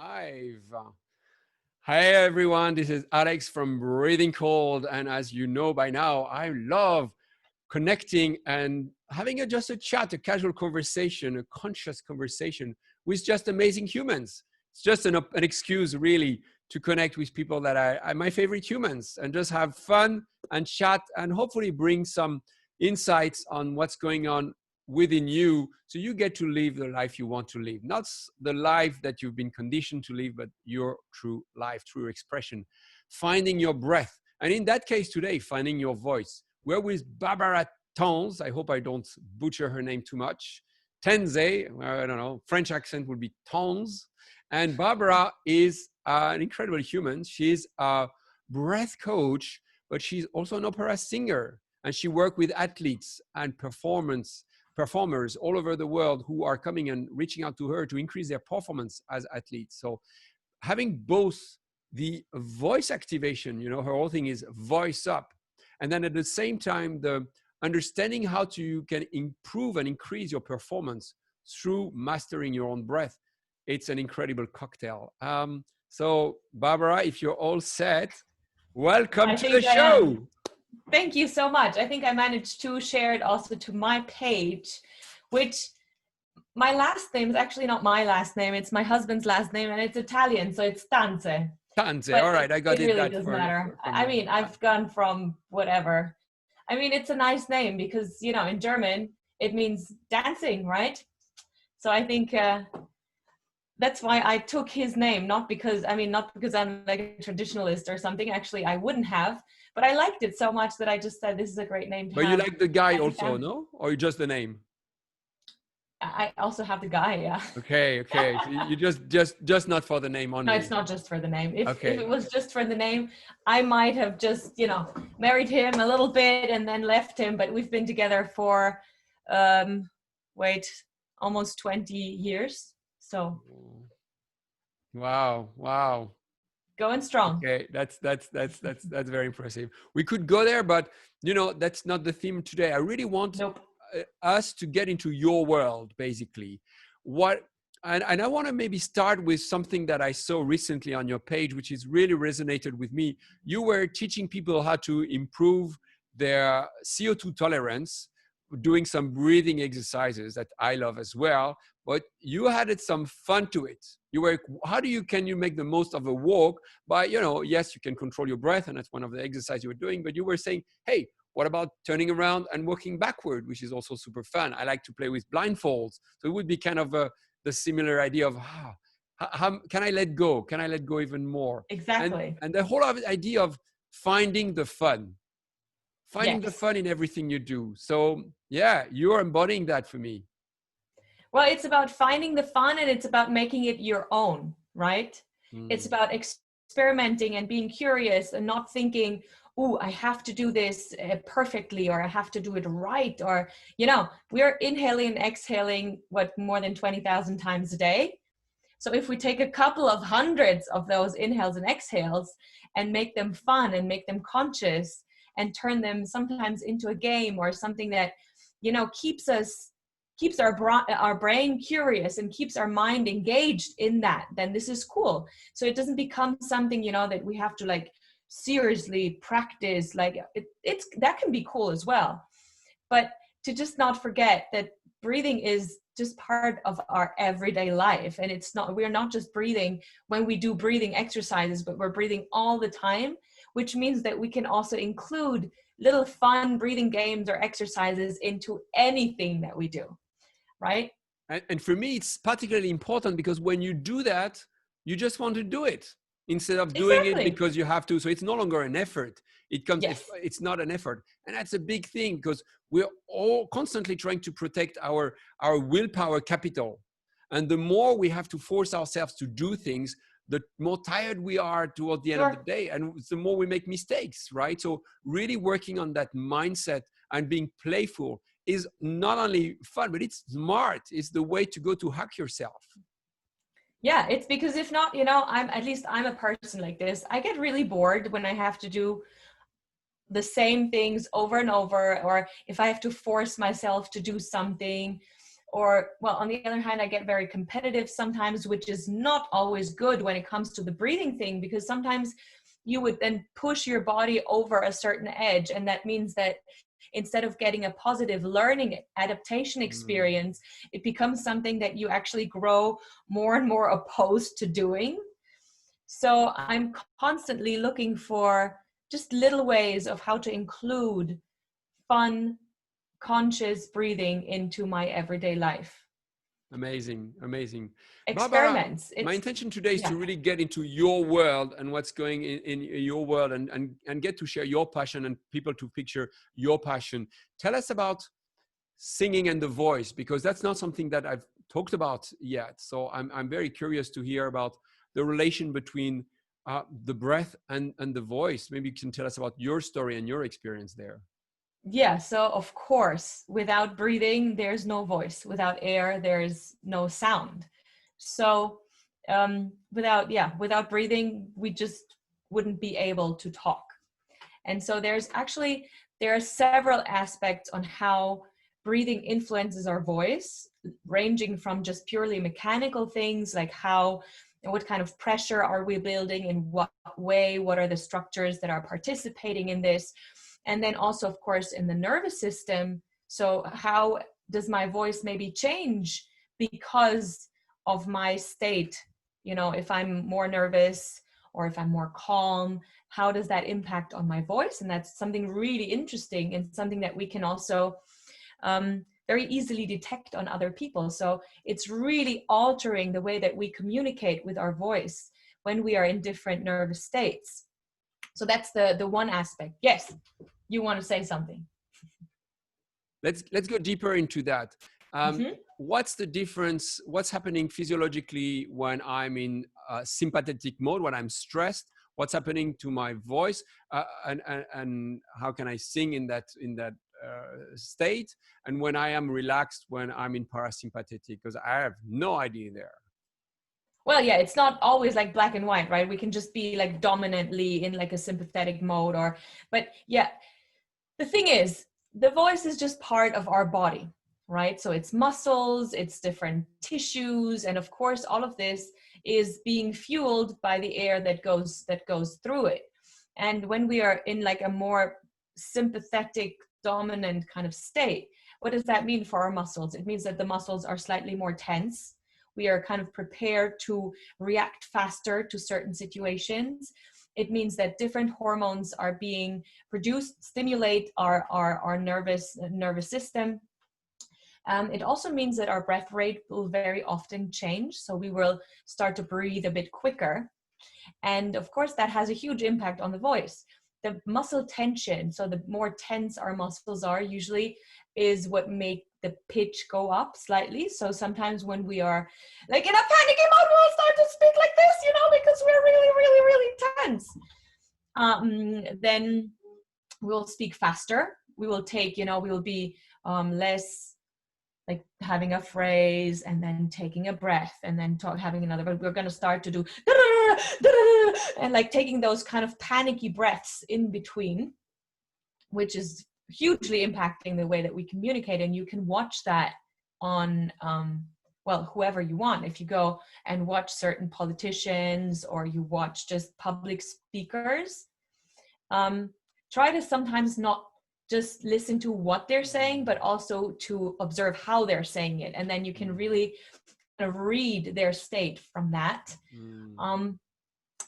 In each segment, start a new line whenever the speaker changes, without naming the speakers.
Live. Hi everyone, this is Alex from Breathing Cold, and as you know by now, I love connecting and having just a chat, a casual conversation, a conscious conversation with just amazing humans. It's just an excuse really to connect with people that are my favorite humans and just have fun and chat and hopefully bring some insights on what's going on within you, so you get to live the life you want to live, not the life that you've been conditioned to live, but your true life, true expression, finding your breath, and in that case today, finding your voice. We're with Barbara Tanze. I hope I don't butcher her name too much. Tanze, I don't know, French accent would be Tanze. And Barbara is an incredible human. She's a breath coach, but she's also an opera singer, and she works with athletes and performers all over the world who are coming and reaching out to her to increase their performance as athletes. So having both the voice activation, her whole thing is voice up, and then at the same time, the understanding how you can improve and increase your performance through mastering your own breath. It's an incredible cocktail. So Barbara, if you're all set, welcome to the show.
Thank you so much. I think I managed to share it also to my page, which my last name is actually not my last name. It's my husband's last name, and it's Italian, so it's Tanze.
Tanze, all right, I got it.
It really doesn't matter. I mean, I've gone from whatever. I mean, it's a nice name because, in German, it means dancing, right? So I think that's why I took his name, not because I'm like a traditionalist or something. Actually, I wouldn't have. But I liked it so much that I just said, this is a great name to have.
But you like the guy also, no? Or just the name?
I also have the guy, yeah.
Okay. So you just not for the name only.
No, it's not just for the name. If it was just for the name, I might have just, married him a little bit and then left him. But we've been together for, almost 20 years. So.
Wow.
Going strong.
Okay, that's very impressive. We could go there, but that's not the theme today. I really want us to get into your world, basically. And I want to maybe start with something that I saw recently on your page, which is really resonated with me. You were teaching people how to improve their CO2 tolerance, doing some breathing exercises that I love as well. But you added some fun to it. Can you make the most of a walk by, yes, you can control your breath, and that's one of the exercises you were doing, but you were saying, hey, what about turning around and walking backward, which is also super fun. I like to play with blindfolds. So it would be kind of the similar idea of, how can I let go? Can I let go even more?
Exactly.
And the whole idea of finding the fun. The fun in everything you do. So yeah, you're embodying that for me.
Well, it's about finding the fun, and it's about making it your own, right? It's about experimenting and being curious and not thinking, oh, I have to do this perfectly, or I have to do it right. Or, we're inhaling and exhaling, more than 20,000 times a day. So if we take a couple of hundreds of those inhales and exhales and make them fun and make them conscious and turn them sometimes into a game or something that, keeps our brain curious and keeps our mind engaged in that, then this is cool. So it doesn't become something, that we have to seriously practice. That can be cool as well. But to just not forget that breathing is just part of our everyday life. And we're not just breathing when we do breathing exercises, but we're breathing all the time, which means that we can also include little fun breathing games or exercises into anything that we do. Right?
And for me, it's particularly important because when you do that, you just want to do it instead of doing it because you have to. So it's no longer an effort. It's not an effort. And that's a big thing because we're all constantly trying to protect our willpower capital. And the more we have to force ourselves to do things, the more tired we are toward the end of the day. And the more we make mistakes, right? So really working on that mindset and being playful is not only fun, but it's smart. It's the way to go to hack yourself.
Yeah, it's because if not, I'm a person like this. I get really bored when I have to do the same things over and over, or if I have to force myself to do something, or, well, on the other hand, I get very competitive sometimes, which is not always good when it comes to the breathing thing, because sometimes you would then push your body over a certain edge. And that means that instead of getting a positive learning adaptation experience, it becomes something that you actually grow more and more opposed to doing. So I'm constantly looking for just little ways of how to include fun, conscious breathing into my everyday life.
Amazing, amazing.
Experiments.
Barbara, my intention today is to really get into your world and what's going in your world, and get to share your passion and people to picture your passion. Tell us about singing and the voice, because that's not something that I've talked about yet. So I'm very curious to hear about the relation between the breath and the voice. Maybe you can tell us about your story and your experience there.
Yeah, so of course, without breathing, there's no voice. Without air, there's no sound. So without breathing, we just wouldn't be able to talk. And so there are several aspects on how breathing influences our voice, ranging from just purely mechanical things like what kind of pressure are we building, in what way, what are the structures that are participating in this. And then also, of course, in the nervous system. So how does my voice maybe change because of my state? You know, if I'm more nervous or if I'm more calm, how does that impact on my voice? And that's something really interesting, and something that we can also very easily detect on other people. So it's really altering the way that we communicate with our voice when we are in different nervous states. So that's the one aspect. Yes, you want to say something?
Let's go deeper into that. What's the difference? What's happening physiologically when I'm in sympathetic mode, when I'm stressed? What's happening to my voice, and how can I sing in that state? And when I am relaxed, when I'm in parasympathetic, because I have no idea there.
Well, yeah, it's not always like black and white, right? We can just be like dominantly in like a sympathetic mode, but yeah, the thing is, the voice is just part of our body, right? So it's muscles, it's different tissues, and of course, all of this is being fueled by the air that goes through it. And when we are in like a more sympathetic, dominant kind of state, what does that mean for our muscles? It means that the muscles are slightly more tense. We are kind of prepared to react faster to certain situations. It means that different hormones are being produced, stimulate our nervous system. It also means that our breath rate will very often change. So we will start to breathe a bit quicker. And of course, that has a huge impact on the voice. The muscle tension, so the more tense our muscles are, usually is what make the pitch go up slightly. So sometimes when we are like in a panicky mode, we'll start to speak like this, you know, because we're really, really, really tense. Then we'll speak faster. We will take, you know, we will be less like having a phrase and then taking a breath and then having another, but we're going to start to do and like taking those kind of panicky breaths in between, which is hugely impacting the way that we communicate. And you can watch that on whoever you want. If you go and watch certain politicians or you watch just public speakers, try to sometimes not just listen to what they're saying, but also to observe how they're saying it. And then you can really kind of read their state from that.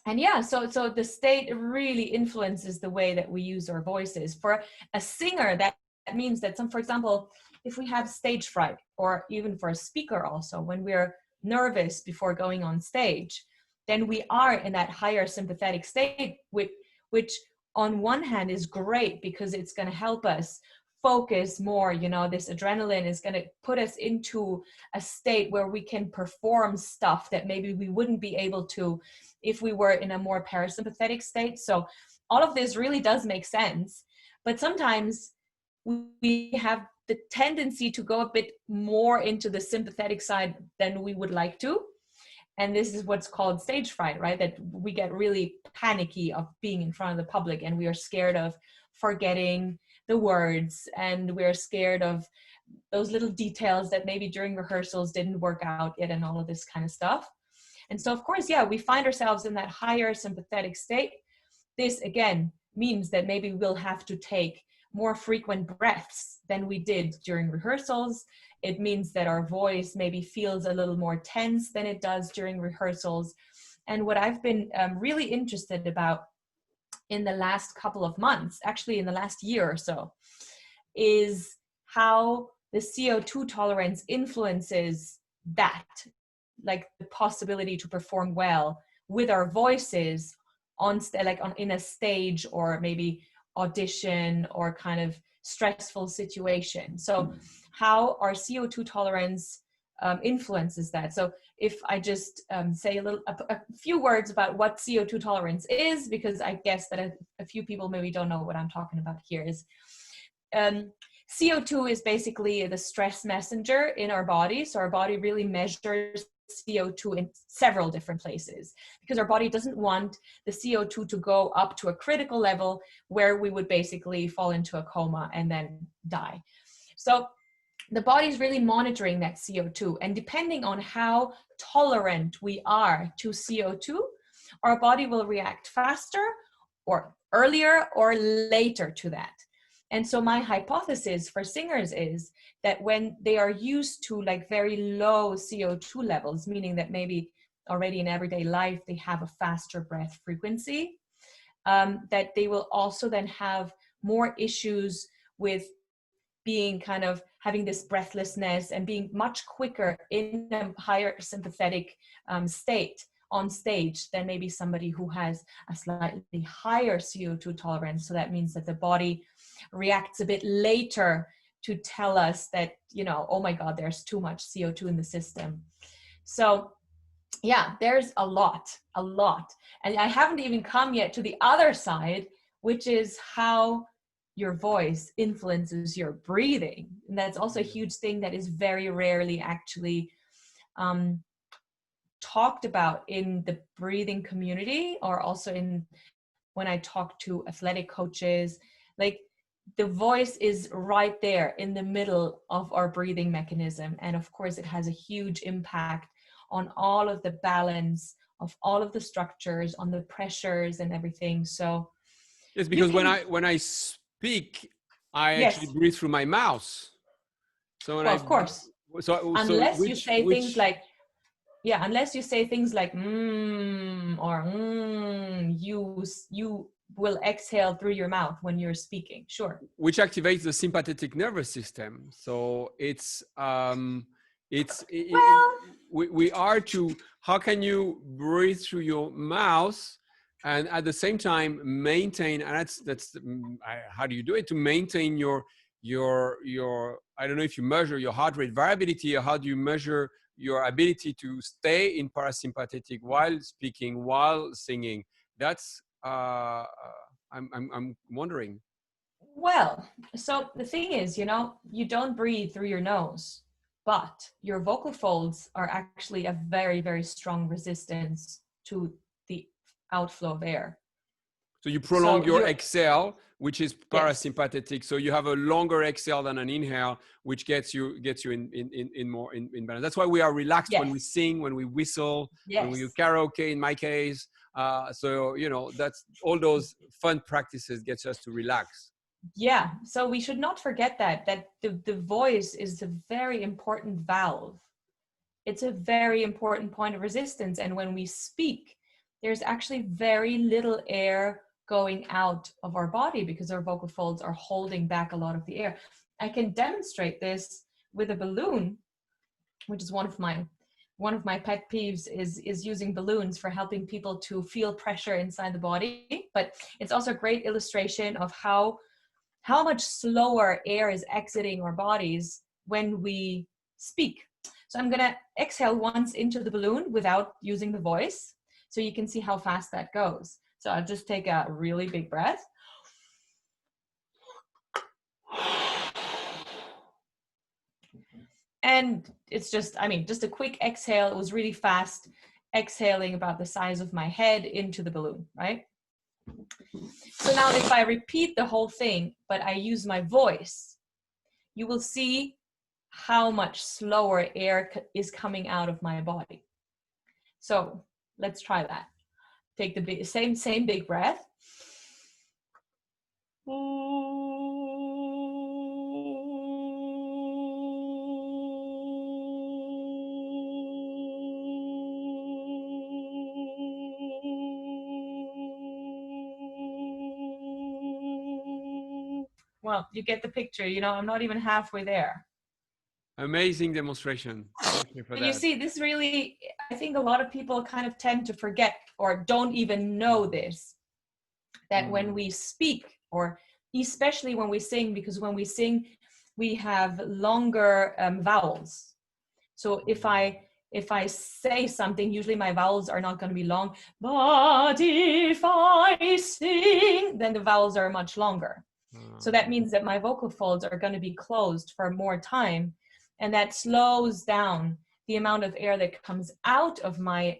And yeah, so the state really influences the way that we use our voices. For a singer, that means that for example, if we have stage fright, or even for a speaker also, when we're nervous before going on stage, then we are in that higher sympathetic state, which on one hand is great because it's going to help us focus more. You know, this adrenaline is going to put us into a state where we can perform stuff that maybe we wouldn't be able to if we were in a more parasympathetic state. So all of this really does make sense, but sometimes we have the tendency to go a bit more into the sympathetic side than we would like to. And this is what's called stage fright, right? That we get really panicky of being in front of the public, and we are scared of forgetting the words, and we're scared of those little details that maybe during rehearsals didn't work out yet and all of this kind of stuff. And so, of course, yeah, we find ourselves in that higher sympathetic state. This, again, means that maybe we'll have to take more frequent breaths than we did during rehearsals. It means that our voice maybe feels a little more tense than it does during rehearsals. And what I've been really interested about in the last couple of months, actually in the last year or so, is how the CO2 tolerance influences that, like the possibility to perform well with our voices on in a stage or maybe audition or kind of stressful situation. So how our CO2 tolerance influences that. So if I just say a few words about what CO2 tolerance is, because I guess that a few people maybe don't know what I'm talking about here, is CO2 is basically the stress messenger in our body. So our body really measures CO2 in several different places because our body doesn't want the CO2 to go up to a critical level where we would basically fall into a coma and then die. So the body's really monitoring that CO2, and depending on how tolerant we are to CO2, our body will react faster or earlier or later to that. And so my hypothesis for singers is that when they are used to like very low CO2 levels, meaning that maybe already in everyday life they have a faster breath frequency, that they will also then have more issues with being kind of having this breathlessness and being much quicker in a higher sympathetic state on stage than maybe somebody who has a slightly higher CO2 tolerance. So that means that the body reacts a bit later to tell us that, you know, oh my God, there's too much CO2 in the system. So yeah, there's a lot. And I haven't even come yet to the other side, which is how your voice influences your breathing. And that's also a huge thing that is very rarely actually talked about in the breathing community, or also when I talk to athletic coaches. Like, the voice is right there in the middle of our breathing mechanism. And of course, it has a huge impact on all of the balance of all of the structures, on the pressures and everything. So
yes, because when I speak, I actually breathe through my mouth. So
of course. Unless you say things like or you will exhale through your mouth when you're speaking. Sure.
Which activates the sympathetic nervous system. So we are to, how can you breathe through your mouth and at the same time maintain, and that's how do you do it to maintain your I don't know if you measure your heart rate variability, or how do you measure your ability to stay in parasympathetic while speaking, while singing? That's I'm wondering.
Well, so the thing is, you know, you don't breathe through your nose, but your vocal folds are actually a very, very strong resistance to the outflow of air.
So you prolong your exhale, which is parasympathetic. Yes. So you have a longer exhale than an inhale, which gets you in more in balance. That's why we are relaxed when we sing, when we whistle, when we do karaoke, in my case. So, you know, that's all those fun practices gets us to relax.
Yeah. So we should not forget that the voice is a very important valve. It's a very important point of resistance. And when we speak, there's actually very little air going out of our body because our vocal folds are holding back a lot of the air. I can demonstrate this with a balloon, which is one of my pet peeves is using balloons for helping people to feel pressure inside the body. But it's also a great illustration of how much slower air is exiting our bodies when we speak. So I'm gonna exhale once into the balloon without using the voice, so you can see how fast that goes. So I'll just take a really big breath. And it's just a quick exhale. It was really fast, exhaling about the size of my head into the balloon, right? So now if I repeat the whole thing, but I use my voice, you will see how much slower air is coming out of my body. So let's try that. Take the same big breath. Well, you get the picture, you know, I'm not even halfway there.
Amazing demonstration. Thank you for
And
that.
you see, this really, I think a lot of people kind of tend to forget or don't even know this, that when we speak, or especially when we sing, because when we sing, we have longer vowels. So if I say something, usually my vowels are not going to be long, but if I sing, then the vowels are much longer. So that means that my vocal folds are going to be closed for more time, and that slows down the amount of air that comes out of my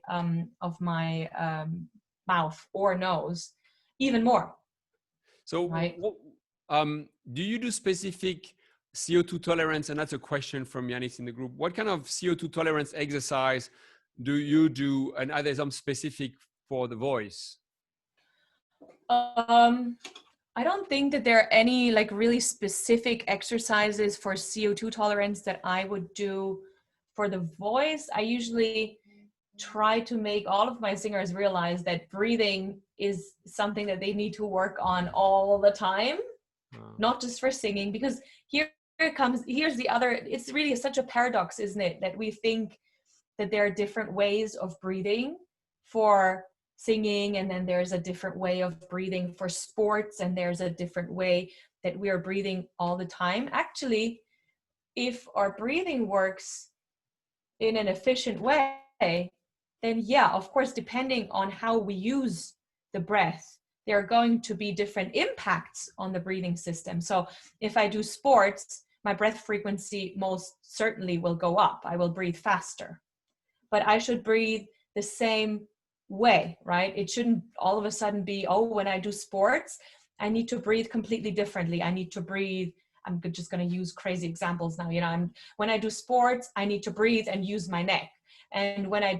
mouth or nose even more.
So,
right?
Do you do specific CO2 tolerance? And that's a question from Yanis in the group. What kind of CO2 tolerance exercise do you do? And are there some specific for the voice?
I don't think that there are any like really specific exercises for CO2 tolerance that I would do for the voice. I usually try to make all of my singers realize that breathing is something that they need to work on all the time, not just for singing, because here's the other, it's really such a paradox, isn't it, that we think that there are different ways of breathing for singing, and then there's a different way of breathing for sports, and there's a different way that we are breathing all the time. Actually, if our breathing works in an efficient way, then yeah, of course, depending on how we use the breath, there are going to be different impacts on the breathing system. So if I do sports, my breath frequency most certainly will go up. I will breathe faster, but I should breathe the same way, right? It shouldn't all of a sudden be, oh, when I do sports, I need to breathe completely differently. I need to breathe, I'm just going to use crazy examples now, you know, when I do sports, I need to breathe and use my neck. And when I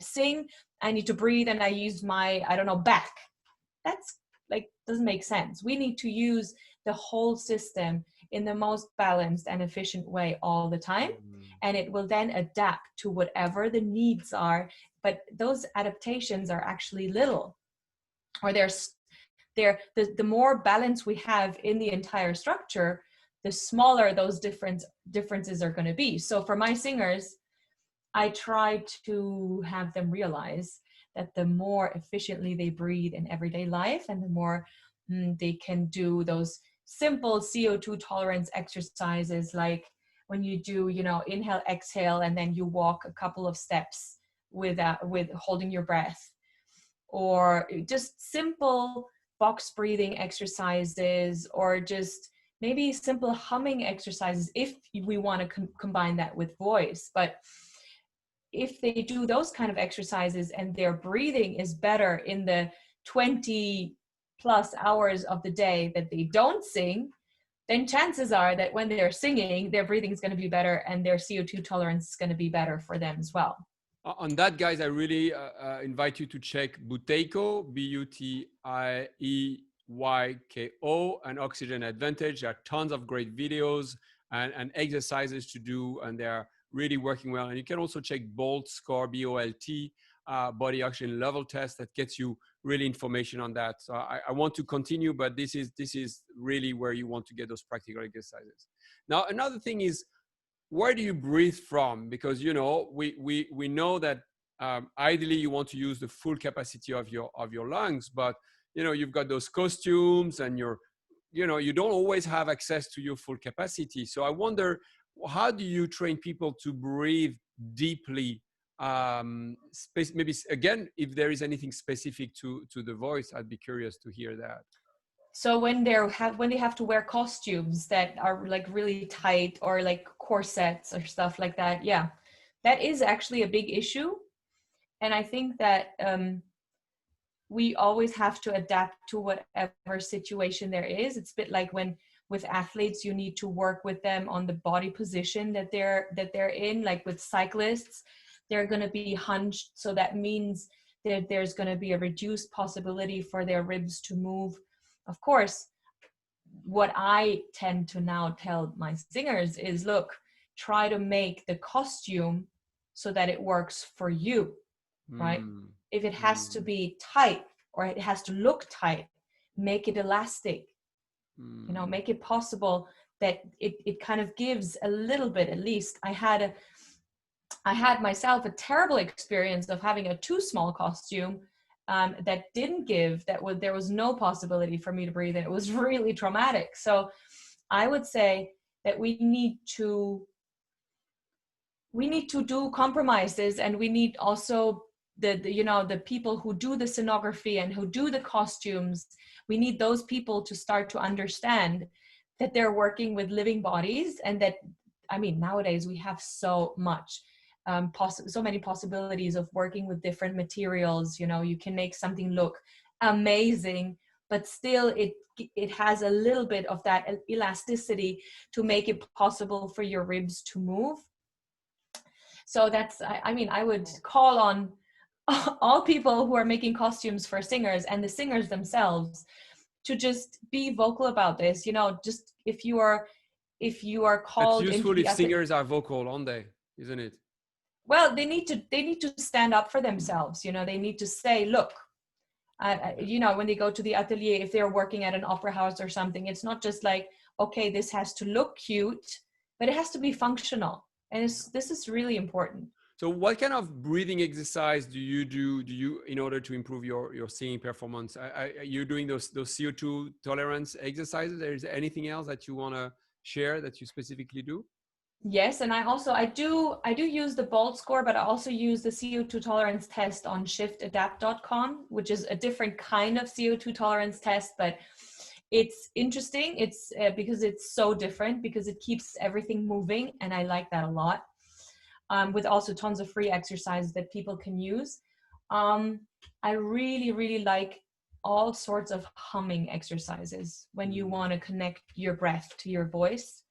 sing, I need to breathe and I use my, I don't know, back. That's like, doesn't make sense. We need to use the whole system in the most balanced and efficient way all the time. And it will then adapt to whatever the needs are. But those adaptations are actually little, or the more balance we have in the entire structure, the smaller those differences are going to be. So for my singers, I try to have them realize that the more efficiently they breathe in everyday life, and the more they can do those simple CO2 tolerance exercises, like when you do, you know, inhale, exhale, and then you walk a couple of steps with holding your breath, or just simple box breathing exercises, or just maybe simple humming exercises if we want to combine that with voice. But if they do those kind of exercises and their breathing is better in the 20 plus hours of the day that they don't sing, then chances are that when they're singing, their breathing is going to be better and their CO2 tolerance is going to be better for them as well.
On that, guys, I really invite you to check Buteyko, Buteyko, and Oxygen Advantage. There are tons of great videos and exercises to do, and they're really working well. And you can also check BOLT score, BOLT, body oxygen level test, that gets you really information on that. So I want to continue, but this is really where you want to get those practical exercises. Now, another thing is, where do you breathe from? Because, you know, we know that ideally you want to use the full capacity of your lungs, but, you know, you've got those costumes and you don't always have access to your full capacity. So I wonder, how do you train people to breathe deeply? Maybe again, if there is anything specific to the voice, I'd be curious to hear that.
So when they have to wear costumes that are like really tight, or like corsets or stuff like that, yeah, that is actually a big issue. And I think that we always have to adapt to whatever situation there is. It's a bit like when with athletes, you need to work with them on the body position that they're in. Like with cyclists, they're going to be hunched, so that means that there's going to be a reduced possibility for their ribs to move. Of course, what I tend to now tell my singers is, look, try to make the costume so that it works for you, right? If it has to be tight or it has to look tight, make it elastic, you know, make it possible that it kind of gives a little bit. At least I had myself a terrible experience of having a too small costume that didn't give, there was no possibility for me to breathe, and it was really traumatic. So I would say that we need to do compromises, and we need also the people who do the scenography and who do the costumes. We need those people to start to understand that they're working with living bodies, and that, I mean, nowadays we have so much so many possibilities of working with different materials. You know, you can make something look amazing, but still it has a little bit of that elasticity to make it possible for your ribs to move. So that's, I mean, I would call on all people who are making costumes for singers and the singers themselves to just be vocal about this. You know, just if you are called,
it's useful if singers are vocal, aren't they? Isn't it?
Well, they need to stand up for themselves. You know, they need to say, look, you know, when they go to the atelier, if they're working at an opera house or something, it's not just like, okay, this has to look cute, but it has to be functional. And this is really important.
So what kind of breathing exercise do you in order to improve your singing performance? Are you doing those CO2 tolerance exercises? Is there anything else that you want to share that you specifically do?
Yes, and I do use the BOLT score, but I also use the CO2 tolerance test on shiftadapt.com, which is a different kind of CO2 tolerance test, but it's interesting. It's because it's so different, because it keeps everything moving, and I like that a lot. With also tons of free exercises that people can use. I really, really like all sorts of humming exercises when you want to connect your breath to your voice.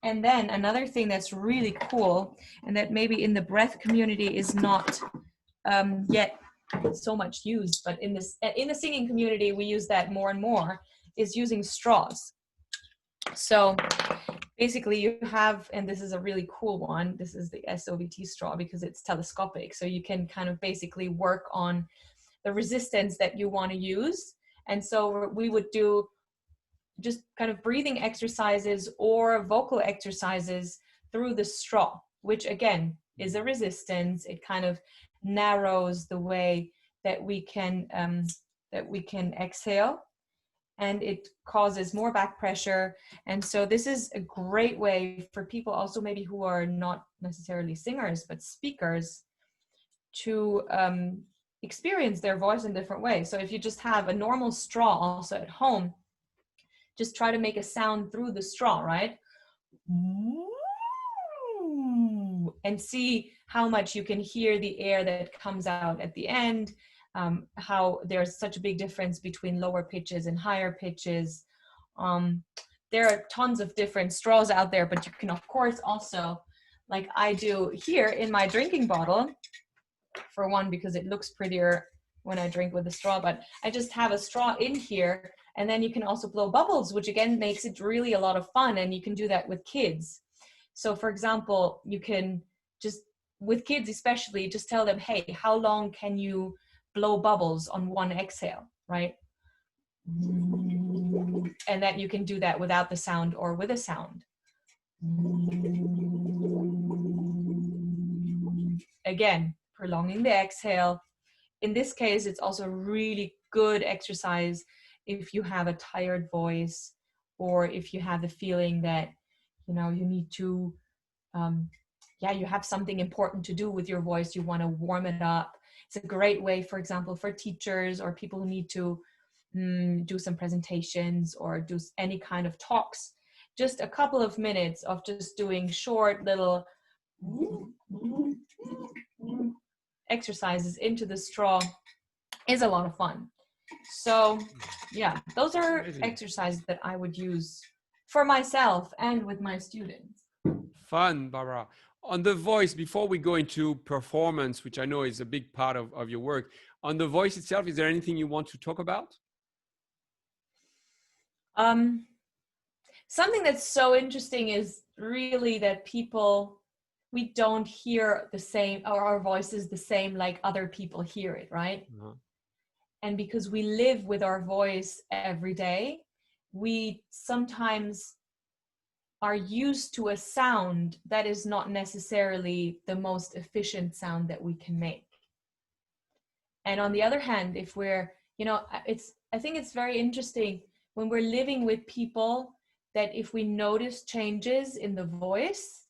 And then another thing that's really cool, and that maybe in the breath community is not yet so much used, but in the singing community we use that more and more, is using straws. So basically you have, and this is a really cool one, this is the SOVT straw because it's telescopic. So you can kind of basically work on the resistance that you want to use. And so we would do just kind of breathing exercises or vocal exercises through the straw, which again is a resistance. It kind of narrows the way that we can exhale, and it causes more back pressure. And so this is a great way for people also maybe who are not necessarily singers but speakers to experience their voice in different ways. So if you just have a normal straw also at home, just try to make a sound through the straw, right? And see how much you can hear the air that comes out at the end, how there's such a big difference between lower pitches and higher pitches. There are tons of different straws out there, but you can of course also, like I do here in my drinking bottle, for one, because it looks prettier when I drink with a straw, but I just have a straw in here. And then you can also blow bubbles, which again makes it really a lot of fun. And you can do that with kids. So for example, you can just, with kids especially, just tell them, hey, how long can you blow bubbles on one exhale, right? And that you can do that without the sound or with a sound. Again, prolonging the exhale. In this case, it's also really good exercise if you have a tired voice, or if you have the feeling that, you know, you need to, you have something important to do with your voice, you want to warm it up. It's a great way, for example, for teachers or people who need to do some presentations or do any kind of talks. Just a couple of minutes of just doing short little exercises into the straw is a lot of fun. So yeah, those are exercises that I would use for myself and with my students.
Fun, Barbara. On the voice, before we go into performance, which I know is a big part of your work, on the voice itself, is there anything you want to talk about?
Something that's so interesting is really that we don't hear the same, or our voices the same like other people hear it, right? And because we live with our voice every day, we sometimes are used to a sound that is not necessarily the most efficient sound that we can make. And on the other hand, if we're, I think it's very interesting when we're living with people that if we notice changes in the voice,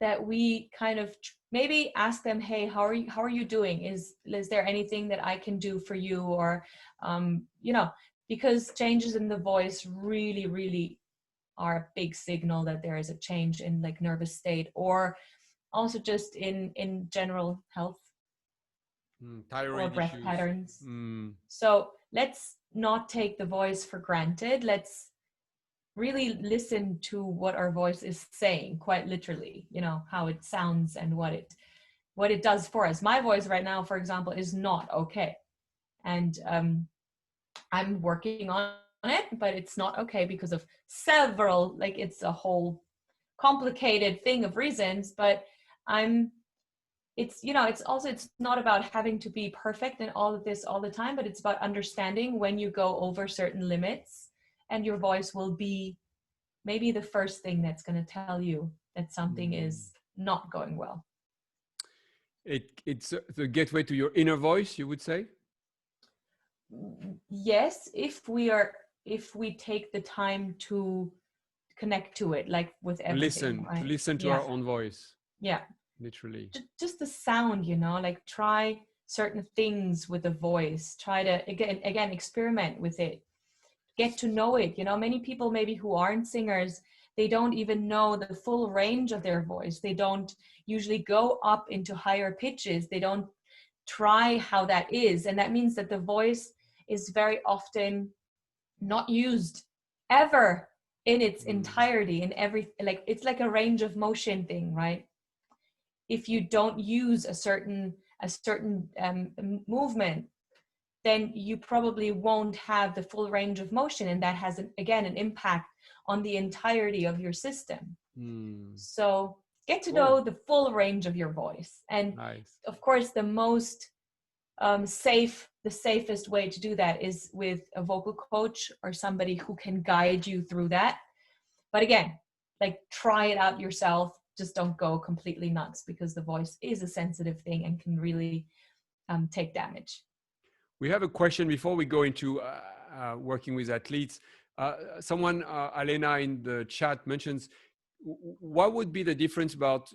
that we kind of maybe ask them, hey, how are you doing? Is there anything that I can do for you? Or, because changes in the voice really, really are a big signal that there is a change in like nervous state, or also just in general health or breath issues. Patterns. So let's not take the voice for granted. Let's really listen to what our voice is saying, quite literally, how it sounds and what it does for us. My voice right now, for example, is not okay. And I'm working on it, but it's not okay because of several, like it's a whole complicated thing of reasons, but it's not about having to be perfect and all of this all the time, but it's about understanding when you go over certain limits, and your voice will be maybe the first thing that's going to tell you that something is not going well.
It's the gateway to your inner voice, you would say?
Yes, if we take the time to connect to it, like with everything.
To listen to our own voice.
Yeah.
Literally.
Just the sound, like try certain things with the voice. Try to, again, experiment with it. Get to know it. Many people maybe who aren't singers, they don't even know the full range of their voice. They don't usually go up into higher pitches. They don't try how that is. And that means that the voice is very often not used ever in its entirety, in it's like a range of motion thing, right? If you don't use a certain movement, then you probably won't have the full range of motion, and that has an impact on the entirety of your system. So get to know the full range of your voice, and of course the most the safest way to do that is with a vocal coach or somebody who can guide you through that. But again, like try it out yourself. Just don't go completely nuts, because the voice is a sensitive thing and can really take damage.
We have a question before we go into working with athletes. Someone, Alena in the chat mentions, what would be the difference about,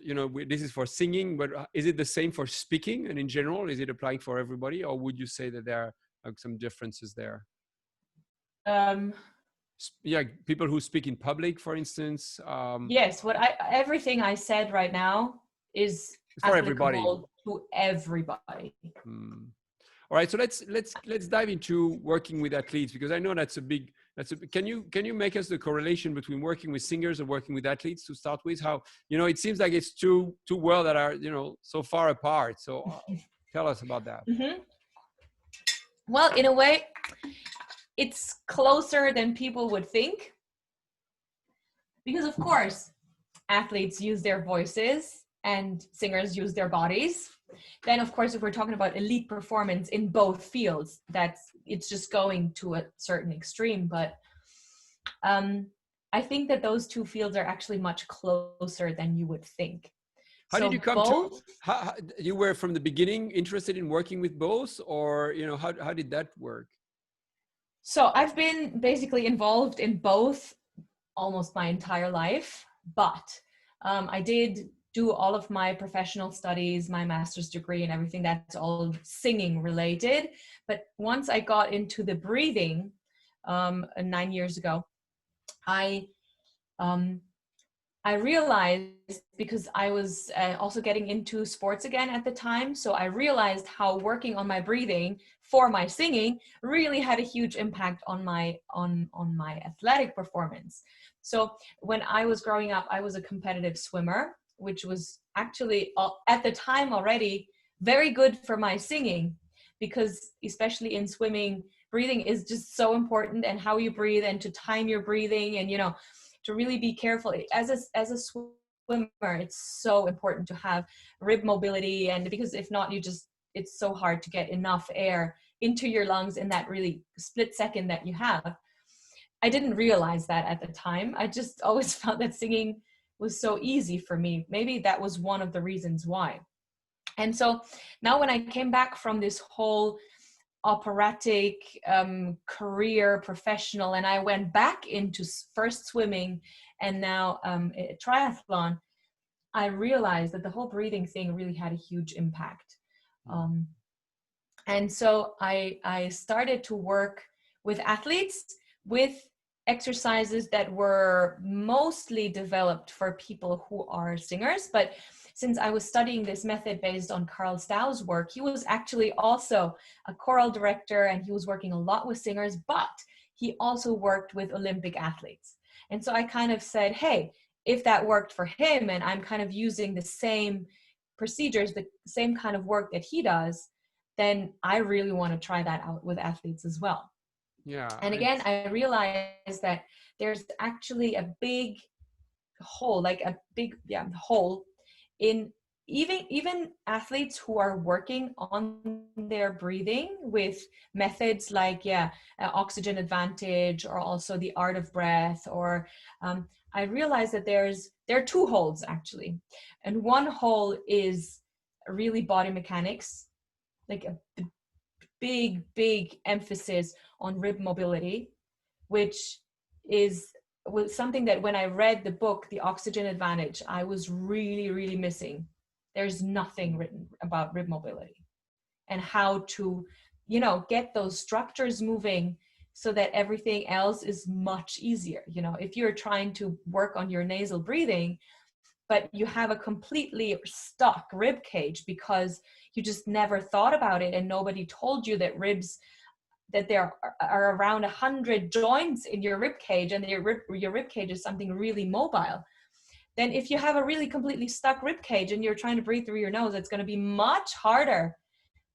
this is for singing, but is it the same for speaking? And in general, is it applying for everybody? Or would you say that there are some differences there? People who speak in public, for instance.
Yes, everything I said right now is
for everybody.
To everybody.
All right, so let's dive into working with athletes, because I know can you make us the correlation between working with singers and working with athletes to start with? How, it seems like it's two worlds that are, so far apart. So tell us about that.
Mm-hmm. Well, in a way, it's closer than people would think, because of course, athletes use their voices and singers use their bodies. Then, of course, if we're talking about elite performance in both fields, it's just going to a certain extreme. But I think that those two fields are actually much closer than you would think.
How did you come to? You were from the beginning interested in working with both, or how did that work?
So I've been basically involved in both almost my entire life, but I did do all of my professional studies, my master's degree and everything, that's all singing related. But once I got into the breathing 9 years ago, I I realized, because I was also getting into sports again at the time, so I realized how working on my breathing for my singing really had a huge impact on my athletic performance. So when I was growing up, I was a competitive swimmer, which was actually at the time already very good for my singing, because especially in swimming, breathing is just so important, and how you breathe and to time your breathing, and to really be careful as a swimmer. It's so important to have rib mobility, and because if not, it's so hard to get enough air into your lungs in that really split second that you have. I didn't realize that at the time. I just always felt that singing was so easy for me. Maybe that was one of the reasons why. And so now when I came back from this whole operatic career professional, and I went back into first swimming and now triathlon, I realized that the whole breathing thing really had a huge impact. And so I started to work with athletes with exercises that were mostly developed for people who are singers. But since I was studying this method based on Carl Stau's work, he was actually also a choral director, and he was working a lot with singers, but he also worked with Olympic athletes. And so I kind of said, hey, if that worked for him, and I'm kind of using the same procedures, the same kind of work that he does, then I really want to try that out with athletes as well.
Yeah.
And again, I realized that there's actually a big hole, like a big hole in even athletes who are working on their breathing with methods like oxygen advantage, or also the art of breath, or I realized that there are two holes actually. And one hole is really body mechanics, like a big emphasis on rib mobility, which was something that when I read the book, The Oxygen Advantage, I was really missing. There's nothing written about rib mobility and how to, get those structures moving so that everything else is much easier. If you're trying to work on your nasal breathing, but you have a completely stuck rib cage because you just never thought about it, and nobody told you that there are around 100 joints in your rib cage, and your rib cage is something really mobile. Then if you have a really completely stuck rib cage and you're trying to breathe through your nose, it's going to be much harder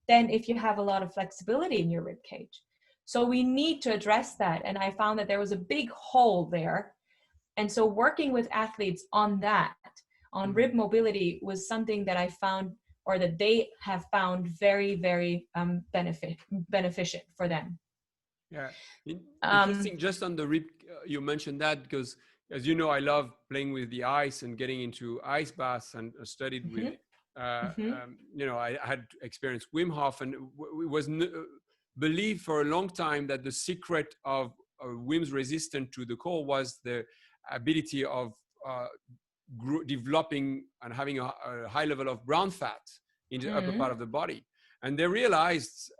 than if you have a lot of flexibility in your rib cage. So we need to address that. And I found that there was a big hole there. And so working with athletes on rib mobility was something that I found, or that they have found very beneficial for them.
Yeah, interesting. Just on the rib, you mentioned that because, as you know, I love playing with the ice and getting into ice baths, and studied with, I had experienced Wim Hof, and it was believed for a long time that the secret of Wim's resistance to the cold was the ability of developing and having a high level of brown fat in the upper part of the body. And they realized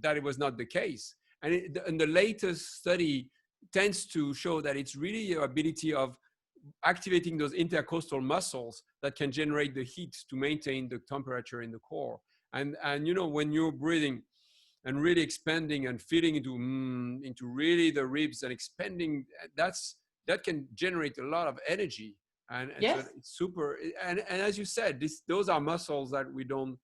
that it was not the case. And the latest study tends to show that it's really your ability of activating those intercostal muscles that can generate the heat to maintain the temperature in the core. And when you're breathing and really expanding and feeding into really the ribs and expanding, that can generate a lot of energy. And
yes.
So it's super. And as you said, those are muscles that we don't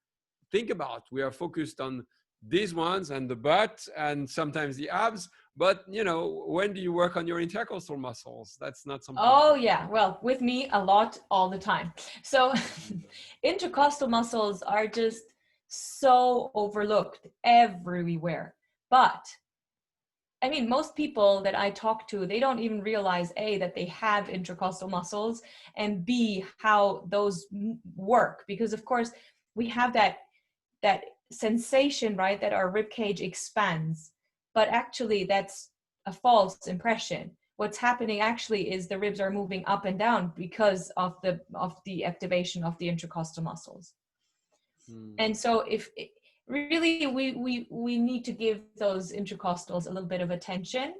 think about. We are focused on these ones and the butt and sometimes the abs. But, when do you work on your intercostal muscles? That's not something.
Oh, yeah. Well, with me, a lot, all the time. So intercostal muscles are just so overlooked everywhere. But I mean, most people that I talk to, they don't even realize A, that they have intercostal muscles, and B, how those work. Because of course we have that sensation, right, that our rib cage expands, but actually that's a false impression. What's happening actually is the ribs are moving up and down because of the activation of the intercostal muscles. And so really we need to give those intercostals a little bit of attention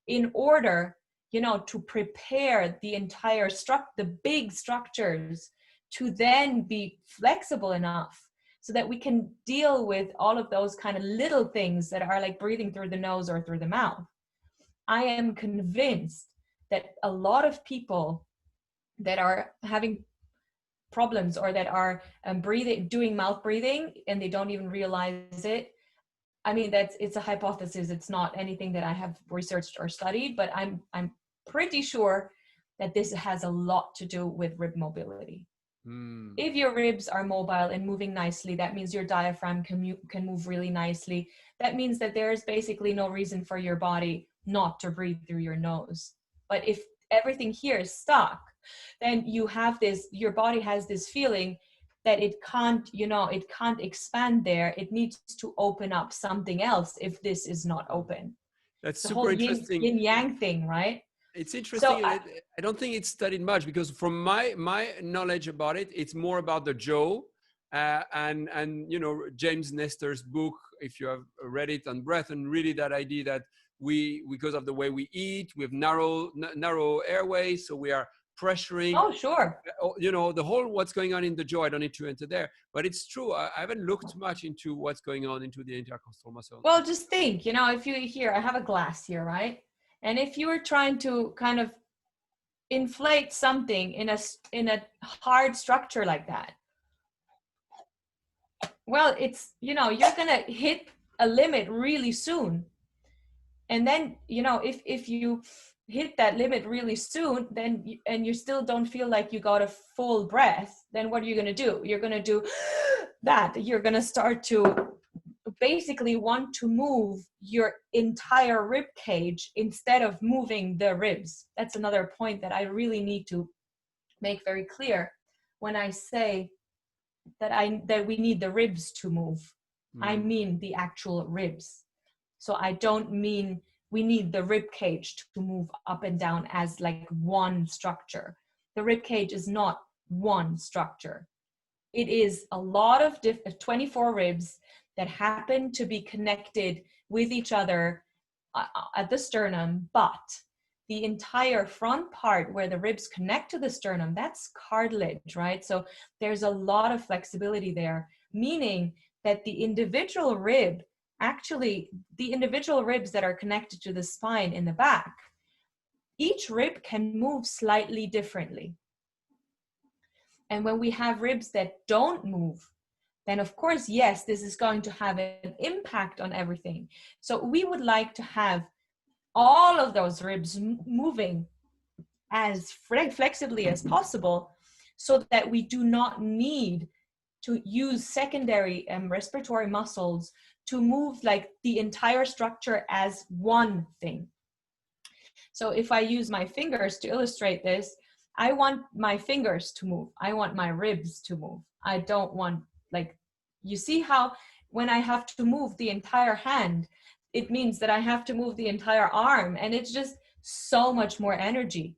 in order you know, to prepare the entire the big structures to then be flexible enough so that we can deal with all of those kind of little things that are like breathing through the nose or through the mouth. I am convinced that a lot of people that are having problems or that are doing mouth breathing and they don't even realize it. I mean, it's a hypothesis. It's not anything that I have researched or studied, but I'm pretty sure that this has a lot to do with rib mobility. If your ribs are mobile and moving nicely, that means your diaphragm can move really nicely. That means that there is basically no reason for your body not to breathe through your nose. But if everything here is stuck, then you have this, your body has this feeling that it can't, you know, it can't expand there. It needs to open up something else if this is not open.
That's
the
super
whole
interesting.
yin yang thing, right?
It's interesting.
So
I don't think it's studied much, because from my knowledge about it, it's more about the jaw, and you know, James Nestor's book, if you have read it, on breath, and really that idea that we, because of the way we eat, we have narrow airways, so we are pressuring.
Oh, sure.
You know, the whole what's going on in the jaw. I don't need to enter there, but it's true. I haven't looked much into what's going on into the intercostal muscle.
Well, just think, you know, if you here, I have a glass here, right? And if you were trying to kind of inflate something in a hard structure like that, well, it's, you know, you're gonna hit a limit really soon. And then, you know, if you hit that limit really soon, then and you still don't feel like you got a full breath, then what are you gonna do? You're gonna do that. You're gonna start to basically want to move your entire rib cage instead of moving the ribs. That's another point that I really need to make very clear when I say that we need the ribs to move. I mean the actual ribs. So I don't mean we need the rib cage to move up and down as like one structure. The rib cage is not one structure. It is a lot of 24 ribs that happen to be connected with each other at the sternum, but the entire front part where the ribs connect to the sternum, that's cartilage, right? So there's a lot of flexibility there, meaning that the individual ribs that are connected to the spine in the back, each rib can move slightly differently. And when we have ribs that don't move, then of course, yes, this is going to have an impact on everything. So we would like to have all of those ribs moving as flexibly as possible so that we do not need to use secondary respiratory muscles to move like the entire structure as one thing. So if I use my fingers to illustrate this, I want my fingers to move. I want my ribs to move. I don't want, like, you see how when I have to move the entire hand, it means that I have to move the entire arm, and it's just so much more energy.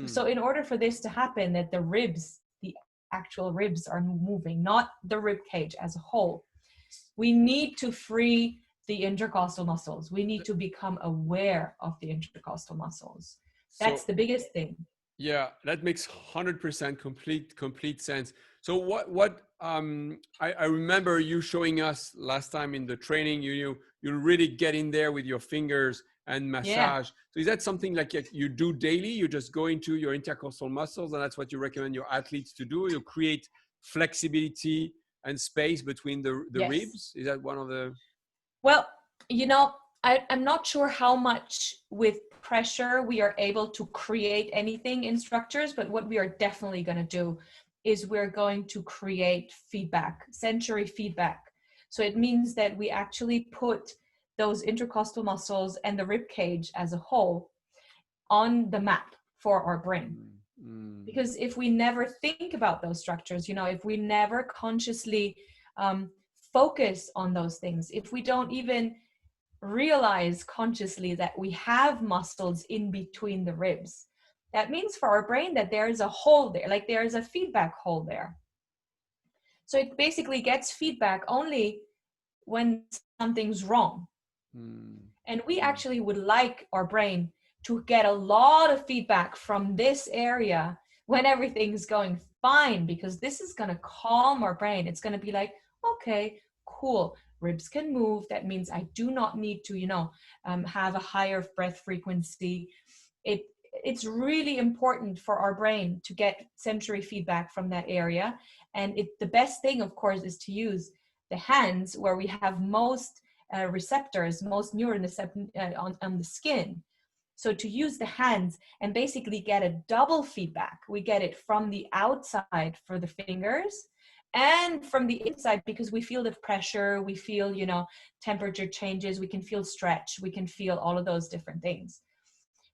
So in order for this to happen, that the ribs, the actual ribs are moving, not the rib cage as a whole, we need to free the intercostal muscles. We need to become aware of the intercostal muscles. That's the biggest thing.
Yeah, that makes 100% complete sense. So what I remember you showing us last time in the training, you really get in there with your fingers and massage. Yeah. So is that something like you do daily? You just go into your intercostal muscles, and that's what you recommend your athletes to do? You create flexibility and space between the yes. ribs? Is that one of the...
Well, you know, I'm not sure how much with pressure we are able to create anything in structures, but what we are definitely going to do is we're going to create feedback, sensory feedback. So it means that we actually put those intercostal muscles and the rib cage as a whole on the map for our brain. Because if we never think about those structures, you know, if we never consciously focus on those things, if we don't even realize consciously that we have muscles in between the ribs, that means for our brain that there is a hole there, like there is a feedback hole there. So it basically gets feedback only when something's wrong. And we actually would like our brain to get a lot of feedback from this area when everything's going fine, because this is going to calm our brain. It's going to be like, okay, cool, ribs can move. That means I do not need to, have a higher breath frequency. It's really important for our brain to get sensory feedback from that area. And the best thing, of course, is to use the hands, where we have most receptors, most neuron on the skin. So to use the hands and basically get a double feedback, we get it from the outside for the fingers and from the inside, because we feel the pressure, we feel, temperature changes, we can feel stretch, we can feel all of those different things.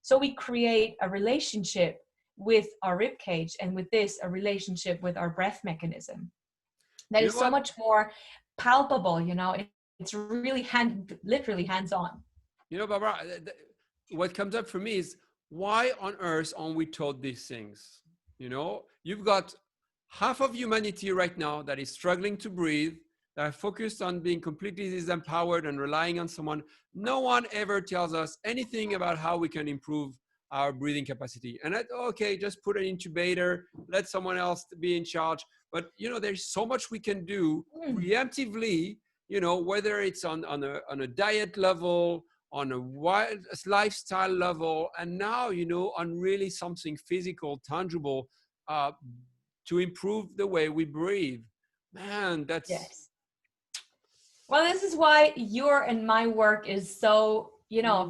So we create a relationship with our rib cage, and with this, a relationship with our breath mechanism that is so much more palpable. It's really literally hands-on.
Barbara, what comes up for me is, why on earth aren't we taught these things? You've got half of humanity right now that is struggling to breathe, that are focused on being completely disempowered and relying on someone. No one ever tells us anything about how we can improve our breathing capacity. And okay, just put an intubator, let someone else be in charge. But there's so much we can do preemptively, whether it's on a diet level, on a lifestyle level, and now, on really something physical, tangible, to improve the way we breathe. Man, that's...
Yes. Well, this is why your and my work is so,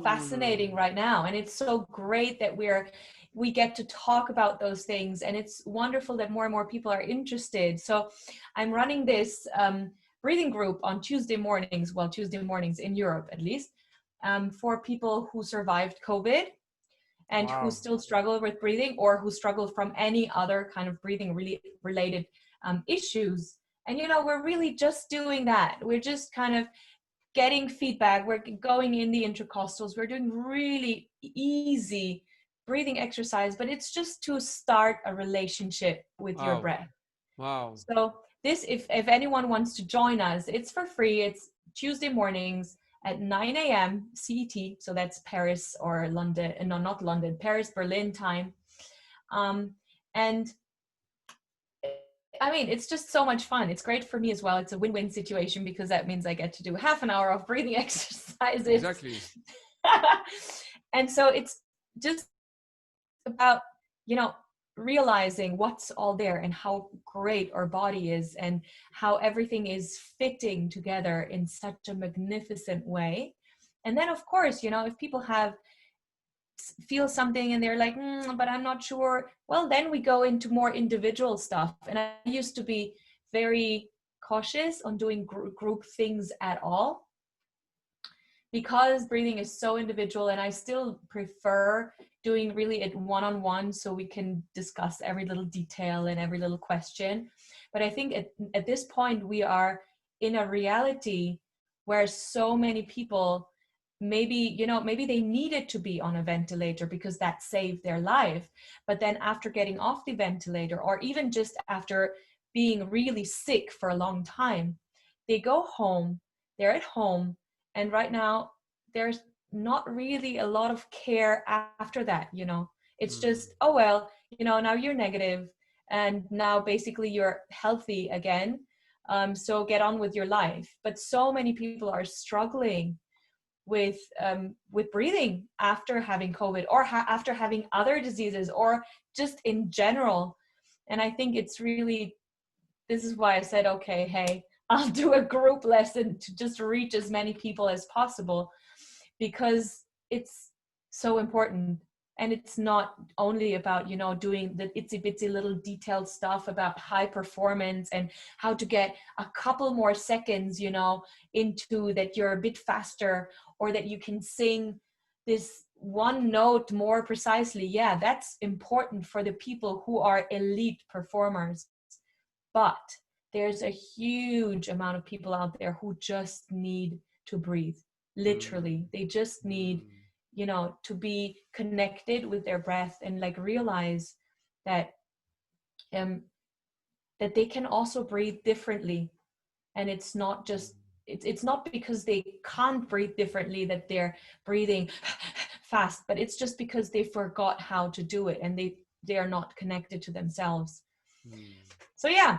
fascinating right now. And it's so great that we get to talk about those things. And it's wonderful that more and more people are interested. So I'm running this breathing group on Tuesday mornings in Europe, at least, for people who survived COVID and who still struggle with breathing, or who struggle from any other kind of breathing related issues. And, we're really just doing that. We're just kind of getting feedback. We're going in the intercostals. We're doing really easy breathing exercise, but it's just to start a relationship with your breath.
Wow.
So this, if anyone wants to join us, it's for free. It's Tuesday mornings at 9 a.m. CET. So that's Paris or London. No, not London, Paris, Berlin time. And I mean, it's just so much fun. It's great for me as well. It's a win-win situation, because that means I get to do half an hour of breathing exercises.
Exactly.
And so it's just about, realizing what's all there and how great our body is and how everything is fitting together in such a magnificent way. And then, of course, if people feel something and they're like, but I'm not sure, well, then we go into more individual stuff. And I used to be very cautious on doing group things at all, because breathing is so individual, and I still prefer doing really it one-on-one, so we can discuss every little detail and every little question. But I think at this point, we are in a reality where so many people, maybe they needed to be on a ventilator because that saved their life. But then after getting off the ventilator, or even just after being really sick for a long time, they go home, they're at home, and right now there's not really a lot of care after that. It's just, oh, well, now you're negative and now basically you're healthy again. So get on with your life. But so many people are struggling with breathing after having COVID, or after having other diseases, or just in general. And I think it's really, this is why I said, okay, hey, I'll do a group lesson to just reach as many people as possible, because it's so important. And it's not only about, doing the itsy bitsy little detailed stuff about high performance and how to get a couple more seconds, into that you're a bit faster, or that you can sing this one note more precisely. Yeah, that's important for the people who are elite performers. But there's a huge amount of people out there who just need to breathe. Literally, they just need to be connected with their breath, and realize that that they can also breathe differently. And it's not just, it's not because they can't breathe differently that they're breathing fast, but it's just because they forgot how to do it and they are not connected to themselves. So yeah,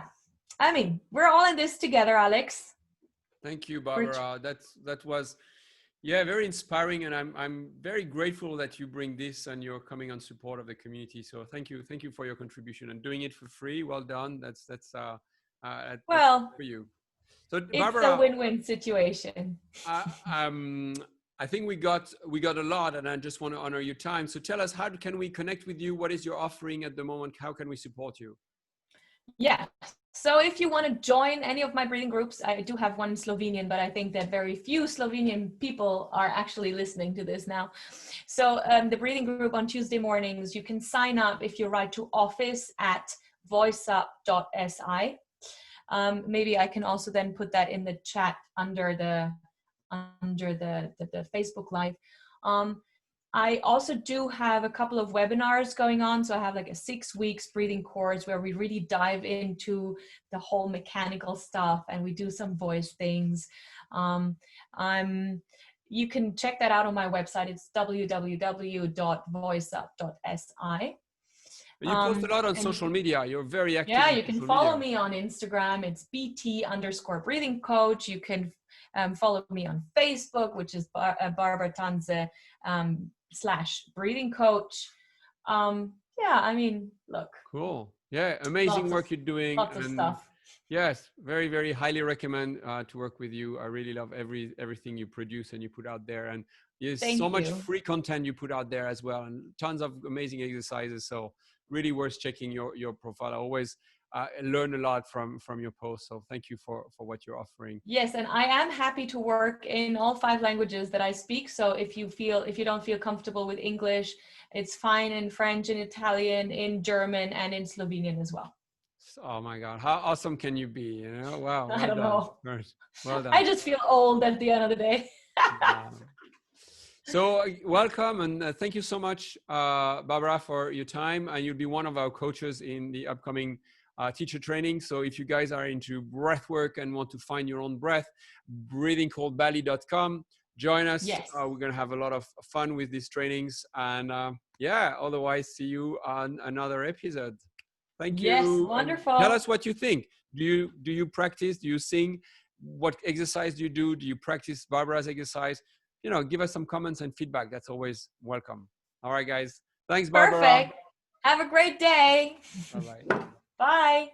I mean, we're all in this together, Alex.
Thank you, Barbara. That was, yeah, very inspiring, and I'm very grateful that you bring this and you're coming on support of the community. So thank you for your contribution and doing it for free. Well done. That's
Well,
for you. So
it's
Barbara,
a win-win situation.
I think we got a lot, and I just want to honor your time. So tell us, how can we connect with you? What is your offering at the moment? How can we support you?
Yeah. So if you want to join any of my breathing groups, I do have one in Slovenian, but I think that very few Slovenian people are actually listening to this now. So the breathing group on Tuesday mornings, you can sign up if you write to office@voiceup.si. Maybe I can also then put that in the chat under the Facebook Live. I also do have a couple of webinars going on. So I have like a 6 weeks breathing course where we really dive into the whole mechanical stuff and we do some voice things. You can check that out on my website. It's www.voiceup.si.
You post a lot on social media. You're very active.
Yeah, you can follow me on Instagram. It's BT_breathing coach. You can follow me on Facebook, which is Barbara Tanze /breathing coach. Yeah, I mean, look.
Cool. Yeah, amazing work you're doing.
Lots of stuff.
Yes, very, very highly recommend to work with you. I really love everything you produce and you put out there. And there's so much free content you put out there as well, and tons of amazing exercises. So really worth checking your profile. I always learn a lot from your posts. So thank you for what you're offering.
Yes, and I am happy to work in all 5 languages that I speak. So if you don't feel comfortable with English, it's fine in French, in Italian, in German, and in Slovenian as well.
Oh my God, how awesome can you be? You know, wow.
I don't know.
Well done.
I just feel old at the end of the day.
So welcome, and thank you so much, Barbara, for your time. And you'll be one of our coaches in the upcoming teacher training. So if you guys are into breath work and want to find your own breath, breathingcoldbali.com. Join us.
Yes.
We're going to have a lot of fun with these trainings. And yeah, otherwise, see you on another episode. Thank you.
Yes, wonderful.
And tell us what you think. Do you practice? Do you sing? What exercise do you do? Do you practice Barbara's exercise? You know, give us some comments and feedback. That's always welcome. All right, guys. Thanks, Barbara.
Perfect. Have a great day.
Bye-bye.
Bye.